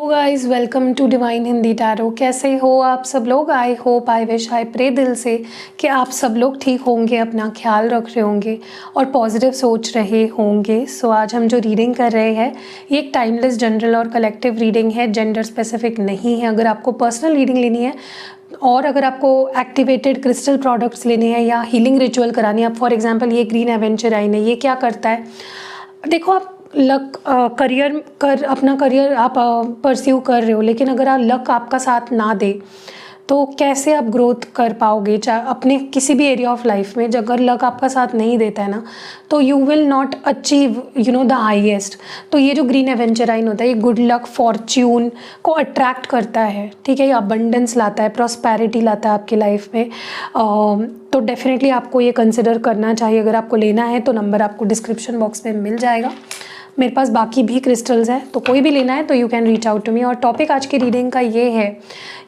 Guys, welcome to divine Hindi tarot. कैसे हो आप सब लोग? I hope, I wish, I pray दिल से कि आप सब लोग ठीक होंगे, अपना ख्याल रख रहे होंगे और पॉजिटिव सोच रहे होंगे। सो आज हम जो रीडिंग कर रहे हैं ये एक टाइमलेस जनरल और कलेक्टिव रीडिंग है, जेंडर स्पेसिफिक नहीं है। अगर आपको पर्सनल रीडिंग लेनी है और अगर आपको एक्टिवेटेड क्रिस्टल प्रोडक्ट्स लेने हैं या हीलिंग रिचुअल करानी है, फॉर एग्जाम्पल ये ग्रीन एवेंचराइन है, ये क्या करता है? देखो, आप लक अपना करियर आप परस्यू कर रहे हो, लेकिन अगर आप लक आपका साथ ना दे तो कैसे आप ग्रोथ कर पाओगे? चाहे अपने किसी भी एरिया ऑफ लाइफ में, अगर लक आपका साथ नहीं देता है ना, तो you will not achieve the highest. तो ये जो ग्रीन एवेंचराइन होता है, ये गुड लक, फॉर्च्यून को अट्रैक्ट करता है, ठीक है। ये अबंडेंस लाता है, प्रॉस्पेरिटी लाता है आपकी लाइफ में। तो डेफिनेटली आपको ये कंसिडर करना चाहिए। अगर आपको लेना है तो नंबर आपको डिस्क्रिप्शन बॉक्स में मिल जाएगा। मेरे पास बाकी भी क्रिस्टल्स हैं, तो कोई भी लेना है तो you can reach out to me. और टॉपिक आज की रीडिंग का ये है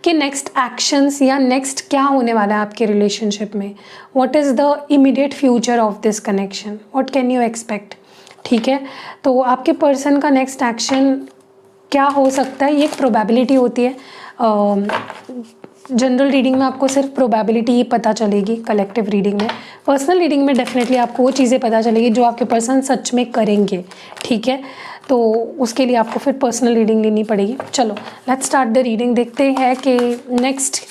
कि नेक्स्ट एक्शंस या नेक्स्ट क्या होने वाला है आपके रिलेशनशिप में। What is the immediate future of this connection, what can you expect, ठीक है। तो आपके पर्सन का नेक्स्ट एक्शन क्या हो सकता है, ये एक प्रोबेबिलिटी होती है। जनरल रीडिंग में आपको सिर्फ प्रोबेबिलिटी ही पता चलेगी, कलेक्टिव रीडिंग में। पर्सनल रीडिंग में डेफिनेटली आपको वो चीज़ें पता चलेगी जो आपके पर्सन सच में करेंगे, ठीक है। तो उसके लिए आपको फिर पर्सनल रीडिंग लेनी पड़ेगी। चलो लेट्स स्टार्ट द रीडिंग। देखते हैं कि नेक्स्ट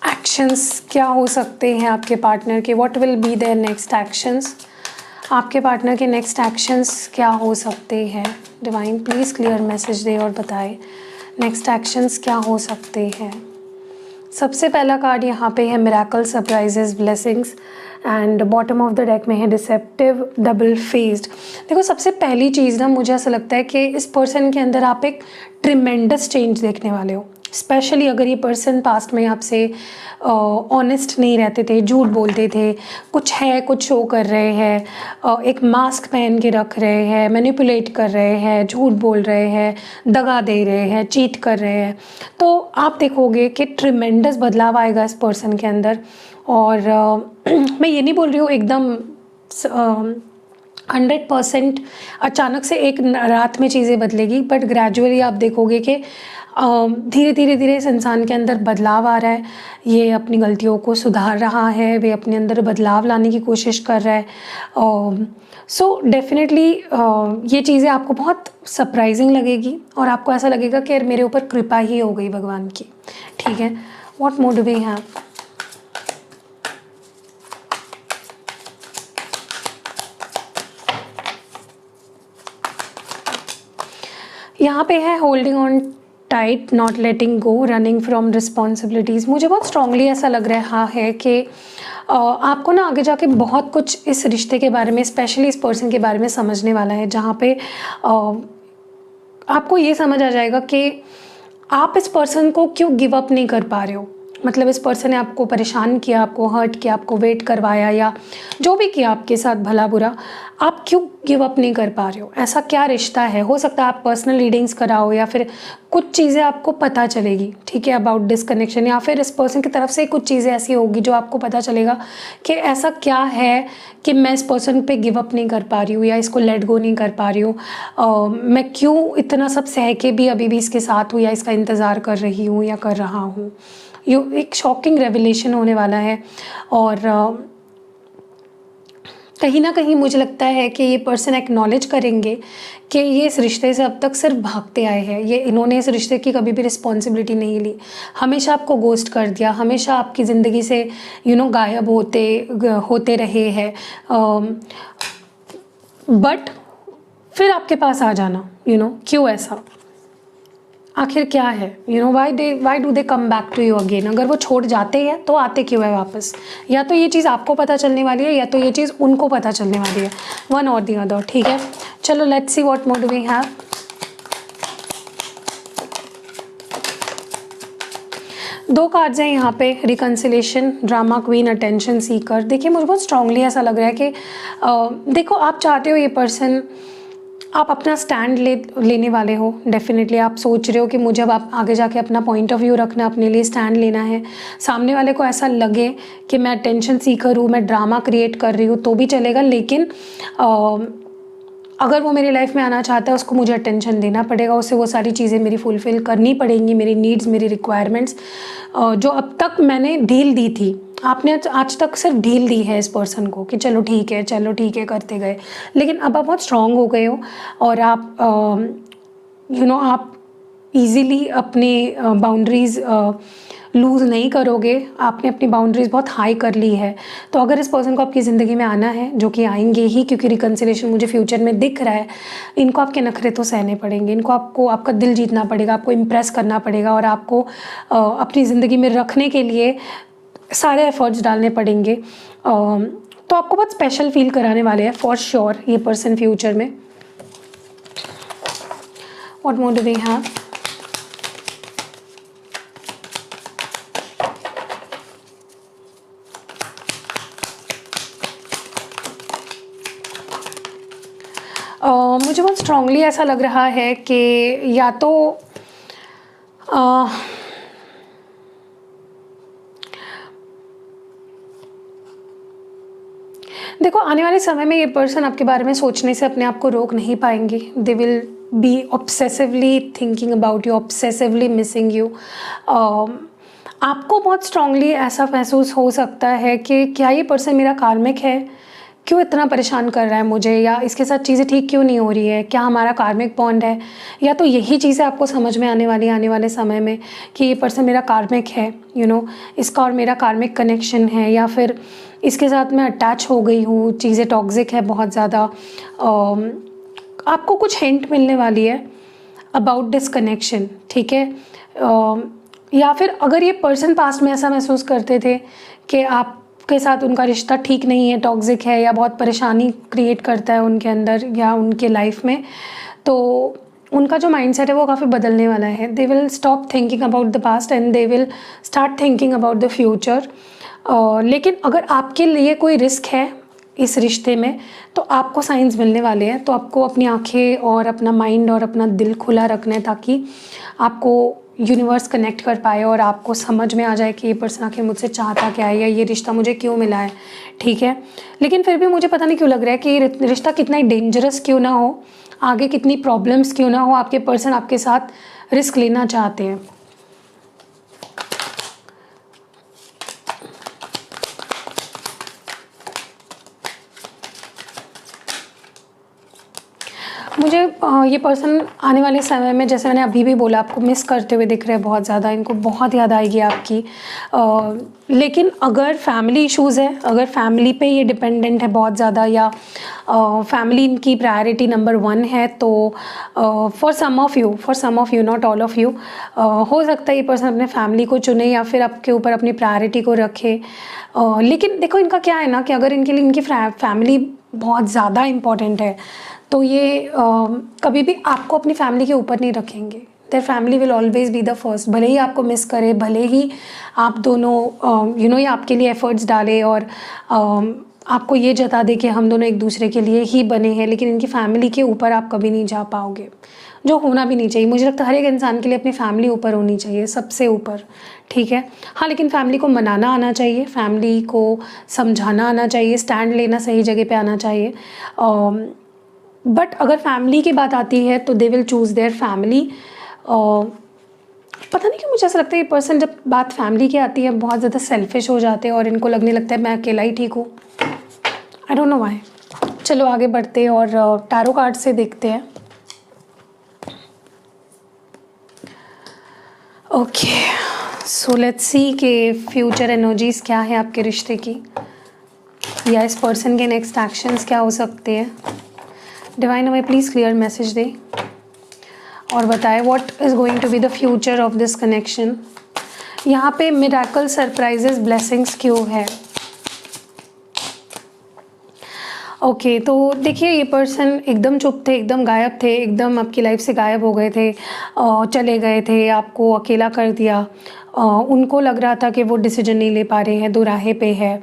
एक्शंस क्या हो सकते हैं आपके पार्टनर के। What will be there next actions, आपके पार्टनर के नेक्स्ट एक्शंस क्या हो सकते हैं। डिवाइन प्लीज़ क्लियर मैसेज दे और बताए नेक्स्ट एक्शंस क्या हो सकते हैं। सबसे पहला कार्ड यहाँ पे है miracle, surprises, blessings, and bottom of the deck में है डिसेप्टिव, डबल फेस्ड। देखो, सबसे पहली चीज़ ना, मुझे ऐसा लगता है कि इस पर्सन के अंदर आप एक ट्रिमेंडस चेंज देखने वाले हो। स्पेशली अगर ये पर्सन पास्ट में आपसे ऑनेस्ट नहीं रहते थे, झूठ बोलते थे, कुछ है कुछ शो कर रहे हैं, एक मास्क पहन के रख रहे हैं, मैनिपुलेट कर रहे हैं, झूठ बोल रहे हैं, दगा दे रहे हैं, चीट कर रहे हैं, तो आप देखोगे कि ट्रिमेंडस बदलाव आएगा इस पर्सन के अंदर। और मैं ये नहीं बोल रही हूँ एकदम 100% अचानक से एक रात में चीज़ें बदलेगी, बट ग्रेजुअली आप देखोगे कि धीरे धीरे इस इंसान के अंदर बदलाव आ रहा है। ये अपनी गलतियों को सुधार रहा है, वे अपने अंदर बदलाव लाने की कोशिश कर रहा है। सो डेफिनेटली ये चीज़ें आपको बहुत सरप्राइजिंग लगेगी और आपको ऐसा लगेगा कि मेरे ऊपर कृपा ही हो गई भगवान की, ठीक है। What more do we have? यहाँ पे है holding on tight, not letting go, running from responsibilities. मुझे बहुत स्ट्रांगली ऐसा लग रहा है कि आपको ना आगे जाके बहुत कुछ इस रिश्ते के बारे में, स्पेशली इस पर्सन के बारे में समझने वाला है, जहाँ पे आपको ये समझ आ जाएगा कि आप इस पर्सन को क्यों गिव अप नहीं कर पा रहे हो। मतलब इस पर्सन ने आपको परेशान किया, आपको हर्ट किया, आपको वेट करवाया या जो भी किया आपके साथ भला बुरा, आप क्यों गिव अप नहीं कर पा रहे हो? ऐसा क्या रिश्ता है? हो सकता है आप पर्सनल रीडिंग्स कराओ या फिर कुछ चीज़ें आपको पता चलेगी, ठीक है, अबाउट डिसकनेक्शन, या फिर इस पर्सन की तरफ से कुछ चीज़ें ऐसी होगी जो आपको पता चलेगा कि ऐसा क्या है कि मैं इस पर्सन पे गिव अप नहीं कर पा रही हूँ या इसको लेट गो नहीं कर पा रही हूँ। मैं क्यों इतना सब सह के भी अभी भी इसके साथ हूँ या इसका इंतज़ार कर रही हूँ या कर रहा हूँ। ये एक शॉकिंग रेवलेशन होने वाला है। और कहीं ना कहीं मुझे लगता है कि ये पर्सन एक्नॉलेज करेंगे कि ये इस रिश्ते से अब तक सिर्फ भागते आए हैं। इन्होंने इस रिश्ते की कभी भी रिस्पॉन्सिबिलिटी नहीं ली, हमेशा आपको गोस्ट कर दिया, हमेशा आपकी ज़िंदगी से गायब होते रहे हैं। बट फिर आपके पास आ जाना, क्यों ऐसा? आखिर क्या है? Why do they come back to you again? अगर वो छोड़ जाते हैं तो आते क्यों है वापस? या तो ये चीज़ आपको पता चलने वाली है या तो ये चीज़ उनको पता चलने वाली है, वन और दी अदर, ठीक है। चलो let's see what more do we have. दो कार्ड्स हैं यहाँ पे, reconciliation, drama queen, attention seeker. देखिए, मुझे बहुत स्ट्रांगली ऐसा लग रहा है कि देखो, आप चाहते हो ये पर्सन, आप अपना स्टैंड लेने वाले हो। डेफिनेटली आप सोच रहे हो कि मुझे अब आप आगे जाके अपना पॉइंट ऑफ व्यू रखना, अपने लिए स्टैंड लेना है। सामने वाले को ऐसा लगे कि मैं अटेंशन सीकर हूँ, मैं ड्रामा क्रिएट कर रही हूँ तो भी चलेगा, लेकिन अगर वो मेरी लाइफ में आना चाहता है, उसको मुझे अटेंशन देना पड़ेगा, उससे वो सारी चीज़ें मेरी फुलफ़िल करनी पड़ेंगी, मेरी नीड्स, मेरी रिक्वायरमेंट्स जो अब तक मैंने ढील दी थी। आपने आज तक सिर्फ ढील दी है इस पर्सन को कि चलो ठीक है, चलो ठीक है करते गए, लेकिन अब आप बहुत स्ट्रांग हो गए हो और आप आप ईज़िली अपनी बाउंड्रीज़ लूज़ नहीं करोगे। आपने अपनी बाउंड्रीज़ बहुत हाई कर ली है। तो अगर इस पर्सन को आपकी ज़िंदगी में आना है, जो कि आएंगे ही क्योंकि रिकन्सिलेशन मुझे फ्यूचर में दिख रहा है, इनको आपके नखरे तो सहने पड़ेंगे, इनको आपको आपका दिल जीतना पड़ेगा, आपको इम्प्रेस करना पड़ेगा और आपको अपनी ज़िंदगी में रखने के लिए सारे एफर्ट्स डालने पड़ेंगे। तो आपको बहुत स्पेशल फील कराने वाले हैं फॉर श्योर ये पर्सन फ्यूचर में। What more do we have? मुझे बहुत स्ट्रांगली ऐसा लग रहा है कि या तो देखो, आने वाले समय में ये पर्सन आपके बारे में सोचने से अपने आप को रोक नहीं पाएंगे। They will be obsessively thinking about you, obsessively missing you. आपको बहुत स्ट्रांगली ऐसा महसूस हो सकता है कि क्या ये पर्सन मेरा कार्मिक है, क्यों इतना परेशान कर रहा है मुझे, या इसके साथ चीज़ें ठीक क्यों नहीं हो रही है, क्या हमारा कार्मिक बॉन्ड है। या तो यही चीज़ें आपको समझ में आने वाले समय में कि ये पर्सन मेरा कार्मिक है, इसका और मेरा कार्मिक कनेक्शन है, या फिर इसके साथ मैं अटैच हो गई हूँ, चीज़ें टॉक्सिक है बहुत ज़्यादा। आपको कुछ हिंट मिलने वाली है अबाउट दिस कनेक्शन, ठीक है। या फिर अगर ये पर्सन पास्ट में ऐसा महसूस करते थे कि आपके साथ उनका रिश्ता ठीक नहीं है, टॉक्सिक है, या बहुत परेशानी क्रिएट करता है उनके अंदर या उनके लाइफ में, तो उनका जो माइंडसेट है वो काफ़ी बदलने वाला है। They will stop thinking about the past and they will start thinking about the future. लेकिन अगर आपके लिए कोई रिस्क है इस रिश्ते में, तो आपको साइंस मिलने वाले हैं। तो आपको अपनी आंखें और अपना माइंड और अपना दिल खुला रखना है, ताकि आपको यूनिवर्स कनेक्ट कर पाए और आपको समझ में आ जाए कि ये पर्सन आखिर मुझसे चाहता क्या है, या ये रिश्ता मुझे क्यों मिला है, ठीक है। लेकिन फिर भी मुझे पता नहीं क्यों लग रहा है कि ये रिश्ता कितना ही डेंजरस क्यों ना हो, आगे कितनी प्रॉब्लम्स क्यों ना हो, आपके पर्सन आपके साथ रिस्क लेना चाहते हैं। मुझे ये पर्सन आने वाले समय में, जैसे मैंने अभी भी बोला, आपको मिस करते हुए दिख रहे हैं बहुत ज़्यादा, इनको बहुत याद आएगी आपकी। लेकिन अगर फैमिली इश्यूज़ है, अगर फैमिली पे ये डिपेंडेंट है बहुत ज़्यादा, या फैमिली इनकी प्रायोरिटी नंबर 1 है, तो for some of you not all of you, हो सकता है ये पर्सन अपने फैमिली को चुने या फिर आपके ऊपर अपनी प्रायोरिटी को रखे। लेकिन देखो, इनका क्या है ना कि अगर इनके लिए इनकी फैमिली बहुत ज़्यादा इम्पॉर्टेंट है, तो ये कभी भी आपको अपनी फैमिली के ऊपर नहीं रखेंगे। Their family will always be the first. भले ही आपको मिस करे, भले ही आप दोनों ये आपके लिए एफर्ट्स डाले और आपको ये जता दे कि हम दोनों एक दूसरे के लिए ही बने हैं, लेकिन इनकी फैमिली के ऊपर आप कभी नहीं जा पाओगे, जो होना भी नहीं चाहिए। मुझे लगता है हर एक इंसान के लिए अपनी फैमिली ऊपर होनी चाहिए, सबसे ऊपर, ठीक है। हाँ, लेकिन फैमिली को मनाना आना चाहिए, फैमिली को समझाना आना चाहिए, स्टैंड लेना सही जगह पे आना चाहिए। बट अगर फैमिली की बात आती है तो they will choose their family. पता नहीं क्यों मुझे ऐसा लगता है ये पर्सन जब बात फैमिली की आती है बहुत ज़्यादा सेल्फिश हो जाते हैं और इनको लगने लगता है मैं अकेला ही ठीक हूँ। I don't know why. चलो आगे बढ़ते हैं और टैरो कार्ड से देखते हैं। ओके, सो लेट्स सी कि फ्यूचर एनर्जीज क्या है आपके रिश्ते की, या इस पर्सन के नेक्स्ट एक्शंस क्या हो सकते हैं। डिवाइन हमें प्लीज़ क्लियर मैसेज दे और बताए what is going to be the future of this connection. यहाँ पे मिरेकल, सरप्राइजेस, ब्लेसिंग्स क्यों है। ओके, तो देखिए ये पर्सन एकदम चुप थे, एकदम गायब थे, एकदम आपकी लाइफ से गायब हो गए थे, चले गए थे, आपको अकेला कर दिया। उनको लग रहा था कि वो डिसीजन नहीं ले पा रहे हैं, दो राहे पे है।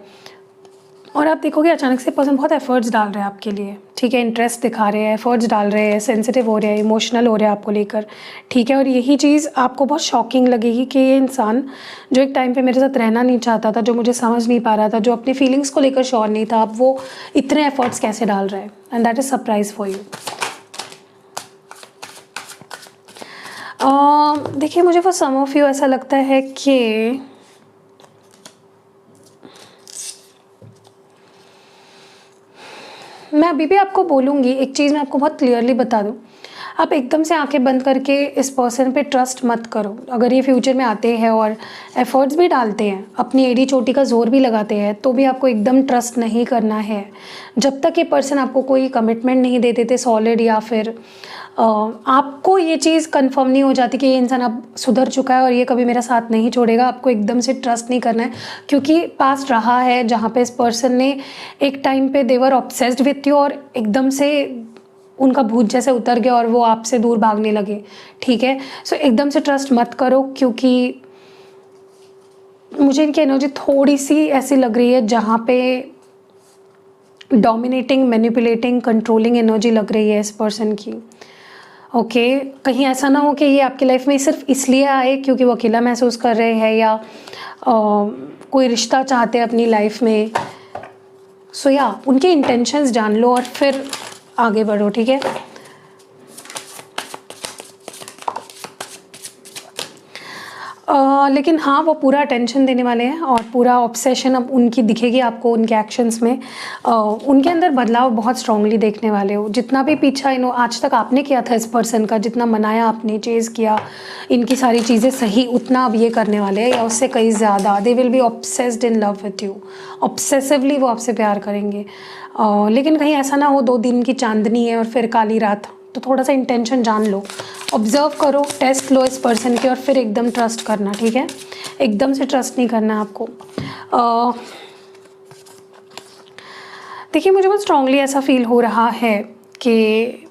और आप देखोगे अचानक से पर्सन बहुत एफर्ट्स डाल रहा है आपके लिए, ठीक है, इंटरेस्ट दिखा रहे हैं, एफर्ट्स डाल रहे हैं, सेंसिटिव हो रहे हैं, इमोशनल हो रहे हैं आपको लेकर, ठीक है। और यही चीज़ आपको बहुत शॉकिंग लगेगी कि ये इंसान जो एक टाइम पे मेरे साथ रहना नहीं चाहता था, जो मुझे समझ नहीं पा रहा था, जो अपनी फीलिंग्स को लेकर श्योर नहीं था, अब वो इतने एफर्ट्स कैसे डाल रहा है, and that is surprise for you. देखिए मुझे फॉर सम ऑफ यू ऐसा लगता है कि मैं अभी भी आपको बोलूँगी एक चीज़, मैं आपको बहुत क्लियरली बता दूँ, आप एकदम से आंखें बंद करके इस पर्सन पे ट्रस्ट मत करो। अगर ये फ्यूचर में आते हैं और एफर्ट्स भी डालते हैं, अपनी एड़ी चोटी का जोर भी लगाते हैं, तो भी आपको एकदम ट्रस्ट नहीं करना है। जब तक ये पर्सन आपको कोई कमिटमेंट नहीं दे देते सॉलिड, या फिर आपको ये चीज़ कंफर्म नहीं हो जाती कि ये इंसान अब सुधर चुका है और ये कभी मेरा साथ नहीं छोड़ेगा, आपको एकदम से ट्रस्ट नहीं करना है। क्योंकि पास्ट रहा है जहाँ पे इस पर्सन ने एक टाइम पे देवर ऑब्सेस्ड विथ यू और एकदम से उनका भूत जैसे उतर गया और वो आपसे दूर भागने लगे, ठीक है। सो एकदम से ट्रस्ट मत करो, क्योंकि मुझे इनकी एनर्जी थोड़ी सी ऐसी लग रही है जहाँ पे डोमिनेटिंग, मैनिपुलेटिंग, कंट्रोलिंग एनर्जी लग रही है इस पर्सन की। ओके, कहीं ऐसा ना हो कि ये आपकी लाइफ में सिर्फ इसलिए आए क्योंकि वो अकेला महसूस कर रहे हैं, या कोई रिश्ता चाहते हैं अपनी लाइफ में। सो या उनके इंटेंशंस जान लो और फिर आगे बढ़ो, ठीक है। लेकिन हाँ, वो पूरा अटेंशन देने वाले हैं और पूरा ऑब्सेशन अब उनकी दिखेगी आपको उनके एक्शंस में। उनके अंदर बदलाव बहुत स्ट्रांगली देखने वाले हो। जितना भी पीछा आज तक आपने किया था इस पर्सन का, जितना मनाया आपने, चेज़ किया, इनकी सारी चीज़ें सही, उतना अब ये करने वाले हैं या उससे कहीं ज़्यादा। They will be obsessed in love with you, obsessively वो आपसे प्यार करेंगे। लेकिन कहीं ऐसा ना हो 2 दिन की चांदनी है और फिर काली रात, तो थोड़ा सा इंटेंशन जान लो, ऑब्जर्व करो, टेस्ट लो इस पर्सन की और फिर एकदम ट्रस्ट करना, ठीक है। एकदम से ट्रस्ट नहीं करना आपको। देखिए मुझे बहुत स्ट्रांगली ऐसा फील हो रहा है कि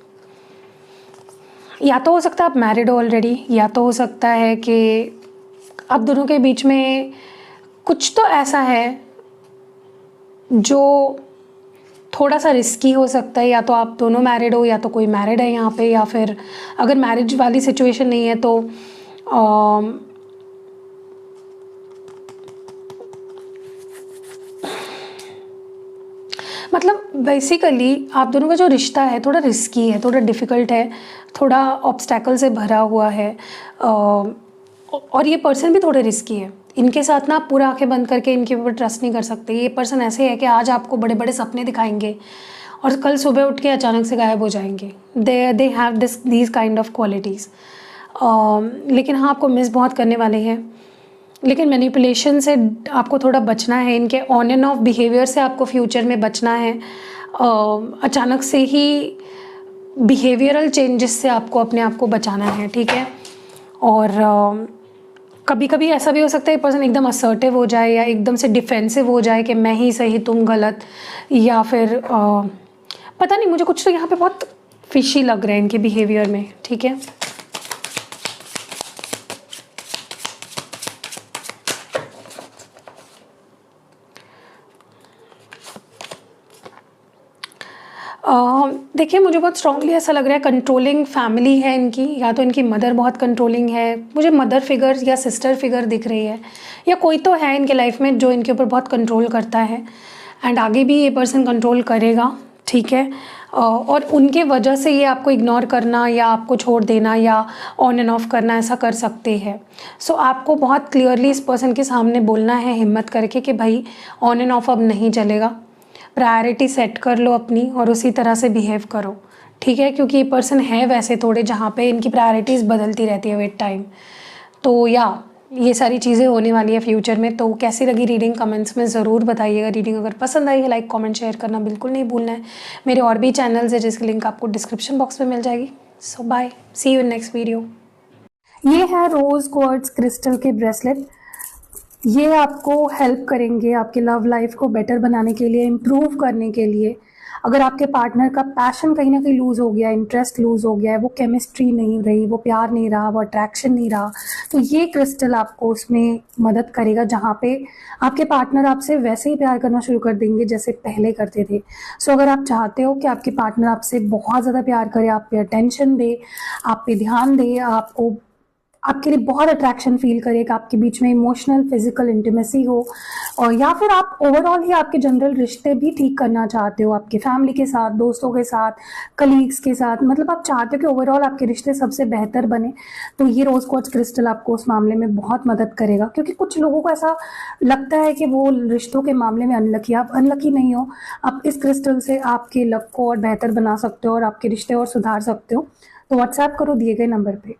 या तो हो सकता है आप मैरिड हो ऑलरेडी, या तो हो सकता है कि आप दोनों के बीच में कुछ तो ऐसा है जो थोड़ा सा रिस्की हो सकता है। या तो आप दोनों मैरिड हो, या तो कोई मैरिड है यहाँ पे, या फिर अगर मैरिज वाली सिचुएशन नहीं है तो मतलब बेसिकली आप दोनों का जो रिश्ता है थोड़ा रिस्की है, थोड़ा डिफ़िकल्ट है, थोड़ा ऑब्स्टैकल से भरा हुआ है। और ये पर्सन भी थोड़े रिस्की है। इनके साथ ना आप पूरा आंखें बंद करके इनके ऊपर ट्रस्ट नहीं कर सकते। ये पर्सन ऐसे है कि आज आपको बड़े बड़े सपने दिखाएंगे और कल सुबह उठ के अचानक से गायब हो जाएंगे। They have these kind of qualities. लेकिन हाँ, आपको मिस बहुत करने वाले हैं। लेकिन मैनिपुलेशन से आपको थोड़ा बचना है, इनके ऑन एंड ऑफ बिहेवियर से आपको फ्यूचर में बचना है। अचानक से ही बिहेवियरल चेंजेस से आपको अपने आप को बचाना है, ठीक है। और कभी कभी ऐसा भी हो सकता है पर्सन एकदम असर्टिव हो जाए या एकदम से डिफेंसिव हो जाए कि मैं ही सही तुम गलत, या फिर पता नहीं, मुझे कुछ तो यहाँ पे बहुत फिशी लग रहा है इनके बिहेवियर में, ठीक है। देखिए मुझे बहुत स्ट्रांगली ऐसा लग रहा है कंट्रोलिंग फैमिली है इनकी, या तो इनकी मदर बहुत कंट्रोलिंग है। मुझे मदर फिगर या सिस्टर फिगर दिख रही है, या कोई तो है इनके लाइफ में जो इनके ऊपर बहुत कंट्रोल करता है, एंड आगे भी ये पर्सन कंट्रोल करेगा, ठीक है। और उनके वजह से ये आपको इग्नोर करना या आपको छोड़ देना या ऑन एंड ऑफ करना ऐसा कर सकते हैं। सो आपको बहुत क्लियरली इस पर्सन के सामने बोलना है हिम्मत करके कि भाई ऑन एंड ऑफ अब नहीं चलेगा, प्रायोरिटी सेट कर लो अपनी और उसी तरह से बिहेव करो, ठीक है। क्योंकि ये पर्सन है वैसे थोड़े जहाँ पे इनकी प्रायोरिटीज़ बदलती रहती है विद टाइम। तो या ये सारी चीज़ें होने वाली है फ्यूचर में। तो कैसी लगी रीडिंग कमेंट्स में ज़रूर बताइएगा। रीडिंग अगर पसंद आई है लाइक कमेंट शेयर करना बिल्कुल नहीं भूलना है। मेरे और भी चैनल्स है जिसकी लिंक आपको डिस्क्रिप्शन बॉक्स में मिल जाएगी। So bye, see you in next video. ये है रोज़ क्वार्ट्ज क्रिस्टल के ब्रेसलेट। ये आपको हेल्प करेंगे आपके लव लाइफ को बेटर बनाने के लिए, इम्प्रूव करने के लिए, अगर आपके पार्टनर का पैशन कहीं ना कहीं लूज़ हो गया, इंटरेस्ट लूज़ हो गया है, वो केमिस्ट्री नहीं रही, वो प्यार नहीं रहा, वो अट्रैक्शन नहीं रहा, तो ये क्रिस्टल आपको उसमें मदद करेगा, जहाँ पे आपके पार्टनर आपसे वैसे ही प्यार करना शुरू कर देंगे जैसे पहले करते थे। सो अगर आप चाहते हो कि आपके पार्टनर आपसे बहुत ज़्यादा प्यार करे, आप पे अटेंशन दे, आप पे ध्यान दे, आपको आपके लिए बहुत अट्रैक्शन फील करे, कि आपके बीच में इमोशनल फिजिकल इंटीमेसी हो, और या फिर आप ओवरऑल ही आपके जनरल रिश्ते भी ठीक करना चाहते हो, आपके फैमिली के साथ, दोस्तों के साथ, कलीग्स के साथ, मतलब आप चाहते हो कि ओवरऑल आपके रिश्ते सबसे बेहतर बने, तो ये रोज क्वार्ट्ज क्रिस्टल आपको उस मामले में बहुत मदद करेगा। क्योंकि कुछ लोगों को ऐसा लगता है कि वो रिश्तों के मामले में अनलकी, आप अनलकी नहीं हो। आप इस क्रिस्टल से आपके लक को और बेहतर बना सकते हो और आपके रिश्ते और सुधार सकते हो। तो व्हाट्सएप करो दिए गए नंबर पे।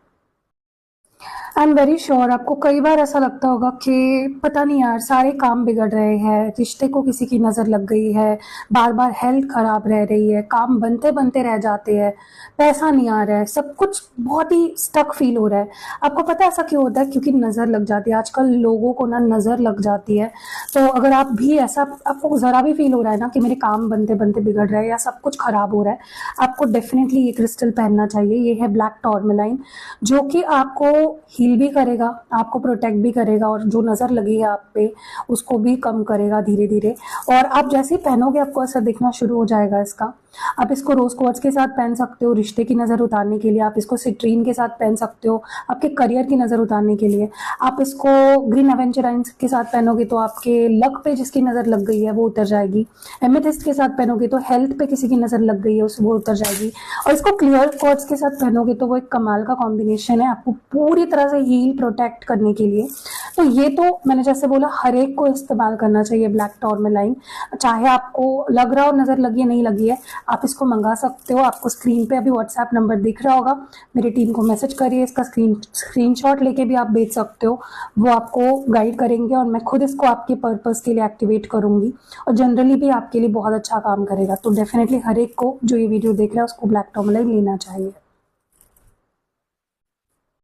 आई एम वेरी श्योर आपको कई बार ऐसा लगता होगा कि पता नहीं यार, सारे काम बिगड़ रहे हैं, रिश्ते को किसी की नज़र लग गई है, बार बार हेल्थ खराब रह रही है, काम बनते बनते रह जाते हैं, पैसा नहीं आ रहा है, सब कुछ बहुत ही स्टक फील हो रहा है। आपको पता है ऐसा क्यों होता है? क्योंकि नज़र लग जाती है। आजकल लोगों को ना नज़र लग जाती है। तो अगर आप भी ऐसा, आपको ज़रा भी फील हो रहा है ना कि मेरे काम बनते बनते बिगड़ रहे हैं या सब कुछ खराब हो रहा है, आपको डेफिनेटली ये क्रिस्टल पहनना चाहिए। ये है ब्लैक टॉर्मेलाइन, जो कि आपको हील भी करेगा, आपको प्रोटेक्ट भी करेगा, और जो नज़र लगी है आप पे उसको भी कम करेगा धीरे धीरे। और आप जैसे ही पहनोगे आपको असर दिखना शुरू हो जाएगा इसका। आप इसको रोज क्वार्ट्ज के साथ पहन सकते हो रिश्ते की नज़र उतारने के लिए, आप इसको सिट्रीन के साथ पहन सकते हो आपके करियर की नज़र उतारने के लिए, आप इसको ग्रीन एवेंचराइन के साथ पहनोगे तो आपके लक पे जिसकी नज़र लग गई है वो उतर जाएगी, एमेथिस्ट के साथ पहनोगे तो हेल्थ पे किसी की नज़र लग गई है वो उतर जाएगी, और इसको क्लियर क्वार्ट्ज के साथ पहनोगे तो वो एक कमाल का कॉम्बिनेशन है आपको पूरी तरह से हील प्रोटेक्ट करने के लिए। तो ये तो मैंने जैसे बोला हर एक को इस्तेमाल करना चाहिए ब्लैक टॉर्मेलाइन, चाहे आपको लग रहा हो नज़र लगी है नहीं लगी है, आप इसको मंगा सकते हो। आपको स्क्रीन पे अभी व्हाट्सएप नंबर दिख रहा होगा, मेरी टीम को मैसेज करिए, इसका स्क्रीनशॉट लेके भी आप भेज सकते हो, वो आपको गाइड करेंगे, और मैं खुद इसको आपके पर्पस के लिए एक्टिवेट करूंगी, और जनरली भी आपके लिए बहुत अच्छा काम करेगा। तो डेफिनेटली हर एक को जो ये वीडियो देख रहा है उसको ब्लैक टॉर्मेलाइन लेना चाहिए।